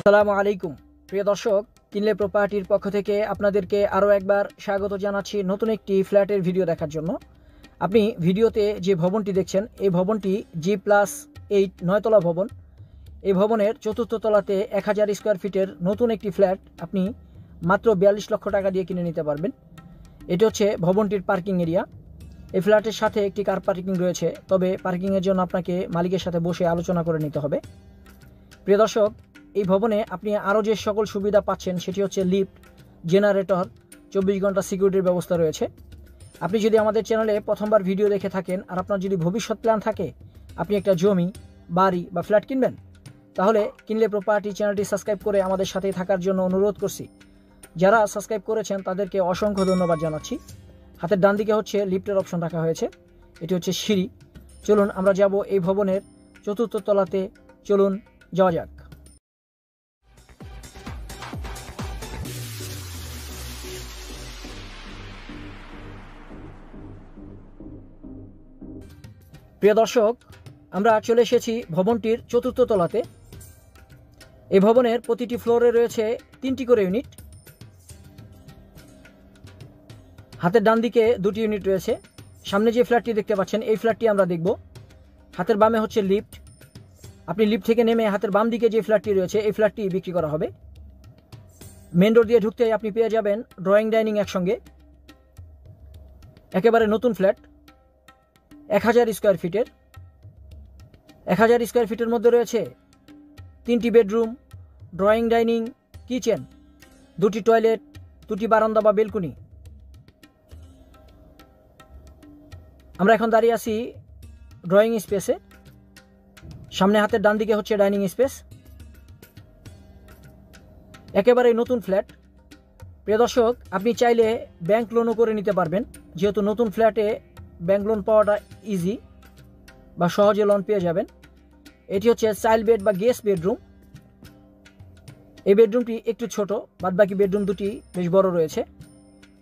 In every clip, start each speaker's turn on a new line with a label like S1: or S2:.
S1: আসসালামু আলাইকুম প্রিয় দর্শক, কিনলে প্রপার্টির পক্ষ থেকে আপনাদেরকে আরও একবার স্বাগত জানাচ্ছি নতুন একটি ফ্ল্যাটের ভিডিও দেখার জন্য। আপনি ভিডিওতে যে ভবনটি দেখছেন, এই ভবনটি G+8 9তলা ভবন। এই ভবনের চতুর্থ তলাতে 1000 স্কোয়ার ফিটের নতুন একটি ফ্ল্যাট আপনি মাত্র 42 লক্ষ টাকা দিয়ে কিনে নিতে পারবেন। এটি হচ্ছে ভবনটির পার্কিং এরিয়া। এই ফ্ল্যাটের সাথে একটি কার পার্কিং রয়েছে, তবে পার্কিংয়ের জন্য আপনাকে মালিকের সাথে বসে আলোচনা করে নিতে হবে। প্রিয় দর্শক, এই ভবনে আপনি আরও যে সকল সুবিধা পাচ্ছেন সেটি হচ্ছে লিফট, জেনারেটর, 24 ঘন্টা সিকিউরিটির ব্যবস্থা রয়েছে। আপনি যদি আমাদের চ্যানেলে প্রথমবার ভিডিও দেখে থাকেন আর আপনার যদি ভবিষ্যৎ প্ল্যান থাকে আপনি একটা জমি, বাড়ি বা ফ্ল্যাট কিনবেন, তাহলে কিনলে প্রপার্টি চ্যানেলটি সাবস্ক্রাইব করে আমাদের সাথেই থাকার জন্য অনুরোধ করছি। যারা সাবস্ক্রাইব করেছেন তাদেরকে অসংখ্য ধন্যবাদ জানাচ্ছি। হাতের ডান দিকে হচ্ছে লিফটের অপশন রাখা হয়েছে, এটি হচ্ছে সিঁড়ি। চলুন আমরা যাব এই ভবনের চতুর্থ তলাতে। চলুন যাওয়া যাক। প্রিয় দর্শক, আমরা চলে এসেছি ভবনটির চতুর্থ তলাতে। এই ভবনের প্রতিটি ফ্লোরে রয়েছে 3টি করে ইউনিট। হাতের ডান দিকে 2টি ইউনিট রয়েছে। সামনে যে ফ্ল্যাটটি দেখতে পাচ্ছেন এই ফ্ল্যাটটি আমরা দেখব। হাতের বামে হচ্ছে লিফট। আপনি লিফট থেকে নেমে হাতের বাম দিকে যে ফ্ল্যাটটি রয়েছে এই ফ্ল্যাটটি বিক্রি করা হবে। মেন ডোর দিয়ে ঢুকতেই আপনি পেয়ে যাবেন ড্রয়িং ডাইনিং একসঙ্গে। একেবারে নতুন ফ্ল্যাট, 1000 স্কোয়ার ফিটের। 1000 স্কোয়ার ফিটের মধ্যে রয়েছে 3টি বেডরুম, ড্রয়িং ডাইনিং, কিচেন, 2টি টয়লেট, 2টি বারান্দা বা বেলকুনি। আমরা এখন দাঁড়িয়ে আছি ড্রয়িং স্পেসে। সামনে হাতের ডান দিকে হচ্ছে ডাইনিং স্পেস। একেবারে নতুন ফ্ল্যাট। প্রিয় দর্শক, আপনি চাইলে ব্যাংক লোনও করে নিতে পারবেন, যেহেতু নতুন ফ্ল্যাটে ব্যাংক লোন পাওয়াটা ইজি বা সহজে লোন পেয়ে যাবেন। এটি হচ্ছে চাইল্ড বেড বা গেস্ট বেডরুম। এই বেডরুমটি একটু ছোট, বাদবাকি বেডরুম দুটি বেশ বড় রয়েছে।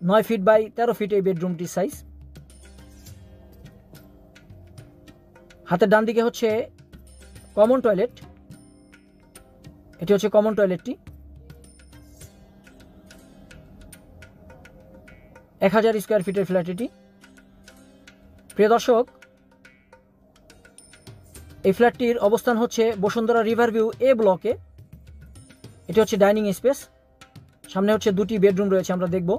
S1: 9 ফিট বাই 13 ফিট এই বেডরুমটির সাইজ। হাতের ডান দিকে হচ্ছে কমন টয়লেট। এটি হচ্ছে কমন টয়লেটটি। 1000 স্কোয়ার ফিটের ফ্ল্যাট এটি। প্রিয় দর্শক, এই ফ্ল্যাটটির অবস্থান হচ্ছে বসুন্ধরা রিভারভিউ এ ব্লকে। এটি হচ্ছে ডাইনিং স্পেস। সামনে হচ্ছে 2টি বেডরুম রয়েছে, আমরা দেখব।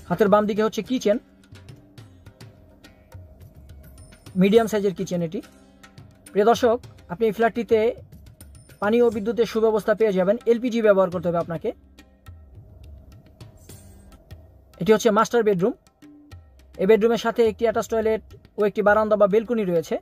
S1: হাতের বাম দিকে হচ্ছে কিচেন, মিডিয়াম সাইজের কিচেন এটি। প্রিয় দর্শক, আপনি এই ফ্ল্যাটটিতে পানি ও বিদ্যুতের সুব্যবস্থা পেয়ে যাবেন। এলপিজি ব্যবহার করতে হবে আপনাকে। এটি হচ্ছে মাস্টার বেডরুম। এই বেডরুমের সাথে একটি অ্যাটাচ টয়লেট ও একটি বারান্দা বা বেলকুনি রয়েছে।